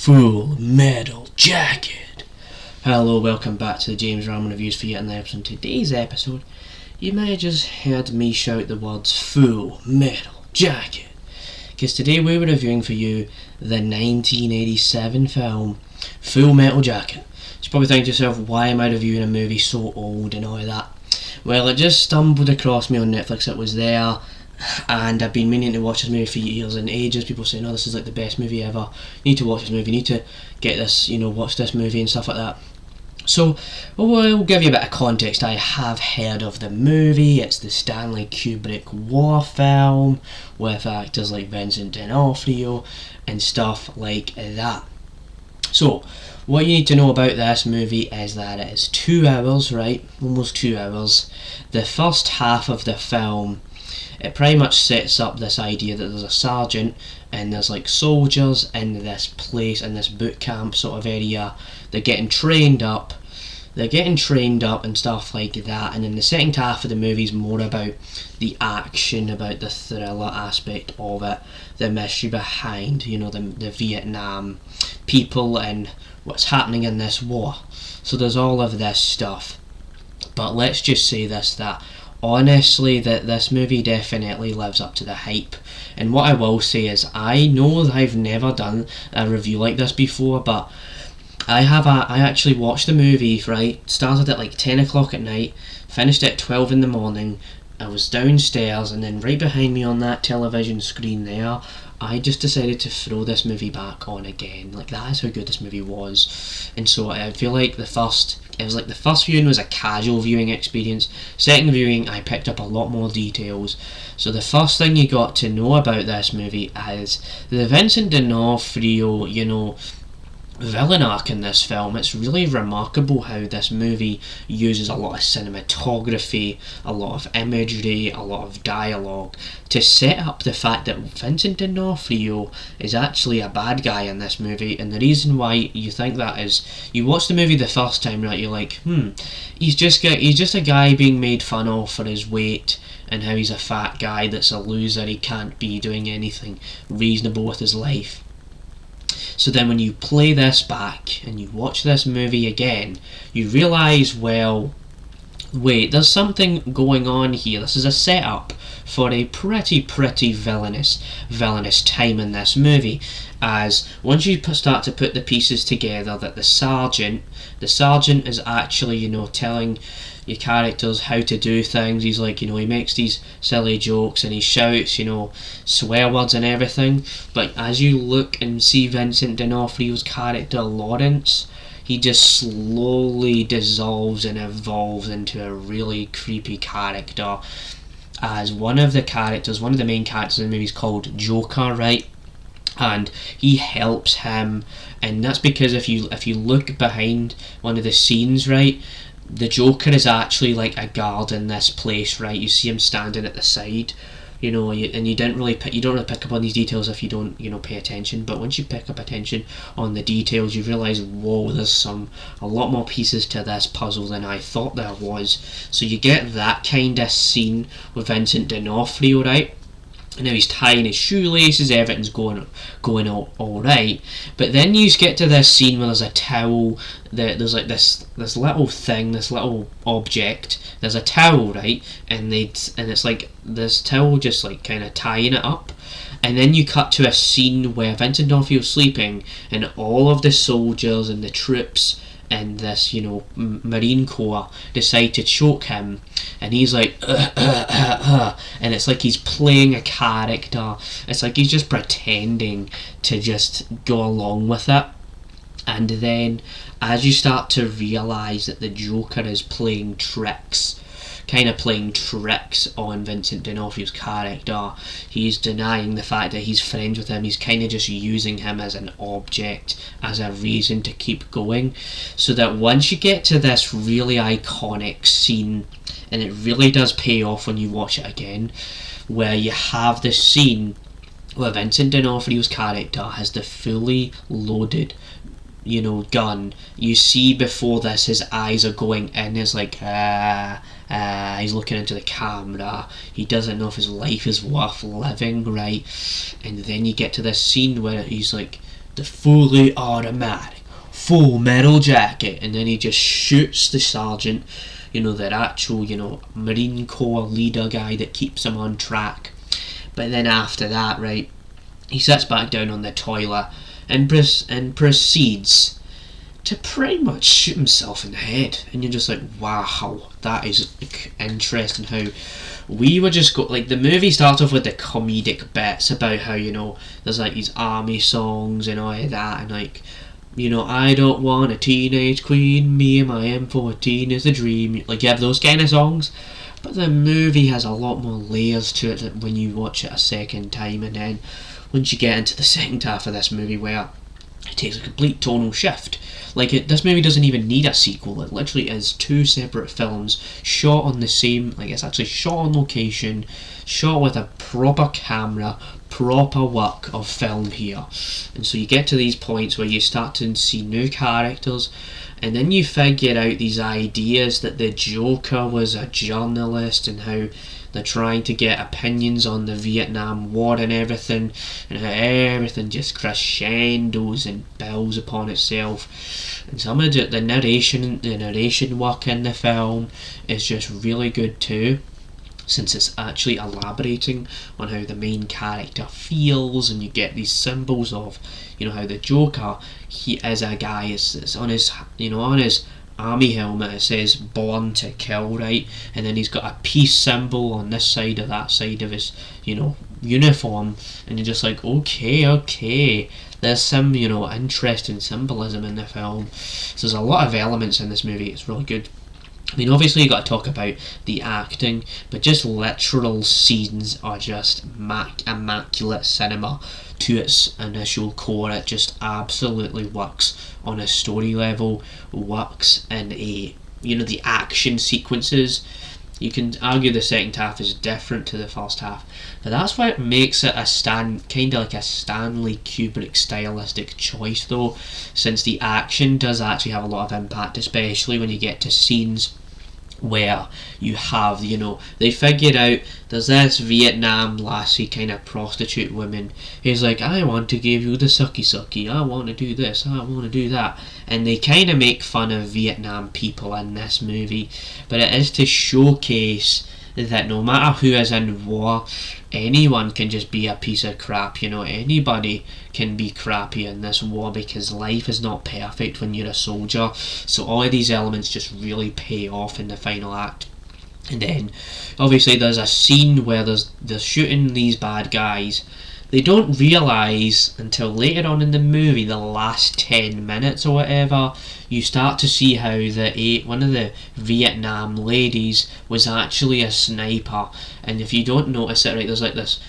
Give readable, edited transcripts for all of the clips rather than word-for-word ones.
Full Metal Jacket. Hello, welcome back to the James Ramen Reviews for yet another episode. In today's episode, you may have just heard me shout the words Full Metal Jacket, because today we were reviewing for you the 1987 film Full Metal Jacket. You're probably thinking to yourself, why am I reviewing a movie so old and all that? Well, it just stumbled across me on Netflix. It was there, and I've been meaning to watch this movie for years and ages. People saying, oh, this is like the best movie ever, you need to watch this movie, you need to get this, watch this movie and stuff like that. So, we'll give you a bit of context. I have heard of the movie. It's the Stanley Kubrick war film with actors like Vincent D'Onofrio and stuff like that. So, what you need to know about this movie is that it is 2 hours, right? Almost 2 hours. The first half of the film, it pretty much sets up this idea that there's a sergeant and there's like soldiers in this place, in this boot camp sort of area. They're getting trained up and stuff like that. And then the second half of the movie is more about the action, about the thriller aspect of it, the mystery behind, the Vietnam people and what's happening in this war. So there's all of this stuff. But let's just say this, that honestly, that this movie definitely lives up to the hype. And what I will say is, I know that I've never done a review like this before, but I actually watched the movie, right? Started at like 10 o'clock at night, finished at 12 in the morning. I was downstairs, and then right behind me on that television screen there, I just decided to throw this movie back on again. Like, that is how good this movie was. And so I feel like the first viewing was a casual viewing experience. Second viewing, I picked up a lot more details. So the first thing you got to know about this movie is the Vincent D'Onofrio, villain arc in this film. It's really remarkable how this movie uses a lot of cinematography, a lot of imagery, a lot of dialogue to set up the fact that Vincent D'Onofrio is actually a bad guy in this movie. And the reason why you think that is, you watch the movie the first time, right, you're like, he's just a guy being made fun of for his weight and how he's a fat guy that's a loser, he can't be doing anything reasonable with his life. So then when you play this back and you watch this movie again, you realise, well, wait, there's something going on here. This is a setup for a pretty villainous time in this movie. As once you start to put the pieces together, that the sergeant is actually, telling your characters how to do things. He's like, he makes these silly jokes and he shouts, swear words and everything. But as you look and see Vincent D'Onofrio's character Lawrence, he just slowly dissolves and evolves into a really creepy character. As one of the main characters in the movie is called Joker, right? And he helps him, and that's because if you look behind one of the scenes, right, the Joker is actually like a guard in this place, right? You see him standing at the side, and you don't really pick up on these details if you don't, pay attention. But once you pick up attention on the details, you realise, whoa, there's a lot more pieces to this puzzle than I thought there was. So you get that kind of scene with Vincent D'Onofrio, right? And now he's tying his shoelaces, everything's going all right. But then you get to this scene where there's a towel, there's like this little thing, this little object. There's a towel, right? And it's like this towel just like kind of tying it up. And then you cut to a scene where Vincent D'Onofrio's sleeping, and all of the soldiers and the troops and this, Marine Corps decide to choke him, and he's like, and it's like he's playing a character. It's like he's just pretending to just go along with it. And then as you start to realise that the Joker is playing tricks on Vincent D'Onofrio's character, he's denying the fact that he's friends with him. He's kind of just using him as an object, as a reason to keep going. So that once you get to this really iconic scene, and it really does pay off when you watch it again, where you have this scene where Vincent D'Onofrio's character has the fully loaded gun. You see before this his eyes are going in, is like he's looking into the camera, he doesn't know if his life is worth living, right? And then you get to this scene where he's like the fully automatic Full Metal Jacket, and then he just shoots the sergeant, that actual, Marine Corps leader guy that keeps him on track. But then after that, right, he sits back down on the toilet and proceeds to pretty much shoot himself in the head. And you're just like, wow, that is interesting how we were just the movie starts off with the comedic bits about how, there's like these army songs and all of that, and like, I don't want a teenage queen, me and my M14 is a dream. Like, you have those kind of songs. But the movie has a lot more layers to it when you watch it a second time, and then once you get into the second half of this movie where it takes a complete tonal shift. This movie doesn't even need a sequel. It literally is two separate films shot on the same, it's actually shot on location, shot with a proper camera, proper work of film here. And so you get to these points where you start to see new characters, and then you figure out these ideas that the Joker was a journalist, and how they're trying to get opinions on the Vietnam War and everything, and how everything just crescendos and builds upon itself. And some of the narration work in the film is just really good too, since it's actually elaborating on how the main character feels, and you get these symbols of, how the Joker, he is a guy, it's on his, on his army helmet it says "Born to Kill," right, and then he's got a peace symbol on this side or that side of his, uniform, and you're just like, okay, there's some, interesting symbolism in the film. So there's a lot of elements in this movie. It's really good. I mean, obviously you got to talk about the acting, but just literal scenes are just immaculate cinema to its initial core. It just absolutely works on a story level, works in the action sequences. You can argue the second half is different to the first half, but that's what makes it kind of like a Stanley Kubrick stylistic choice though, since the action does actually have a lot of impact, especially when you get to scenes where you have, they figured out there's this Vietnam lassie kind of prostitute woman who's like, I want to give you the sucky, I want to do this, I want to do that, and they kind of make fun of Vietnam people in this movie, but it is to showcase that no matter who is in war, anyone can just be a piece of crap. Anybody can be crappy in this war, because life is not perfect when you're a soldier. So all of these elements just really pay off in the final act. And then obviously there's a scene where they're shooting these bad guys. They don't realise until later on in the movie, the last 10 minutes or whatever, you start to see how one of the Vietnam ladies was actually a sniper. And if you don't notice it, right, there's like this,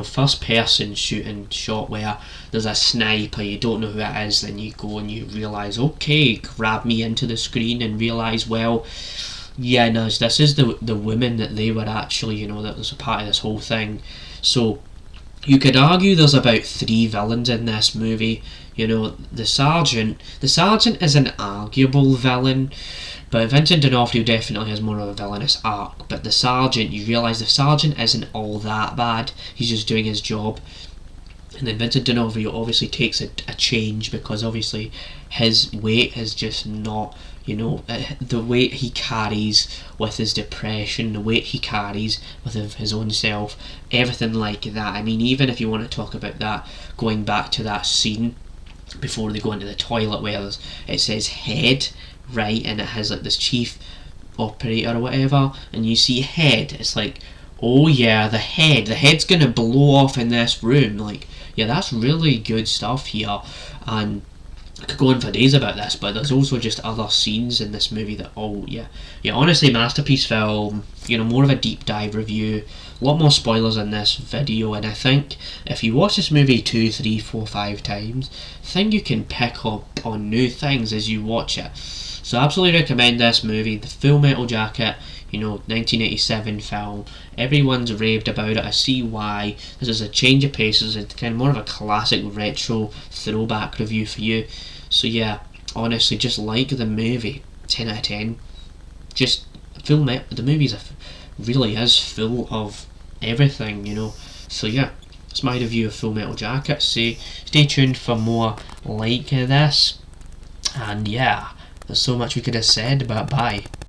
first person shooting shot where there's a sniper, you don't know who it is, then you go and you realise, okay, grab me into the screen and realise, well, yeah, no, this is the women that they were actually, that was a part of this whole thing. So you could argue there's about 3 villains in this movie. The sergeant is an arguable villain, but Vincent D'Onofrio definitely has more of a villainous arc. But the sergeant, you realise the sergeant isn't all that bad, he's just doing his job. And then Vincent D'Onofrio obviously takes a change, because obviously his weight is just not, the weight he carries with his depression, the weight he carries with his own self, everything like that. I mean, even if you want to talk about that, going back to that scene before they go into the toilet where it says head, right, and it has like this chief operator or whatever, and you see head, it's like, oh yeah, the head's gonna blow off in this room. Like, yeah, that's really good stuff here. And I could go on for days about this, but there's also just other scenes in this movie that, honestly, masterpiece film. More of a deep dive review, a lot more spoilers in this video, and I think if you watch this movie 2, 3, 4, 5 times, I think you can pick up on new things as you watch it. So I absolutely recommend this movie, the Full Metal Jacket, 1987 film. Everyone's raved about it. I see why. This is a change of pace. This is kind of more of a classic retro throwback review for you. So yeah, honestly, just like the movie, 10 out of 10. Just the movie really is full of everything, So yeah, That's my review of Full Metal Jacket. So stay tuned for more like this. And yeah, there's so much we could have said, but bye.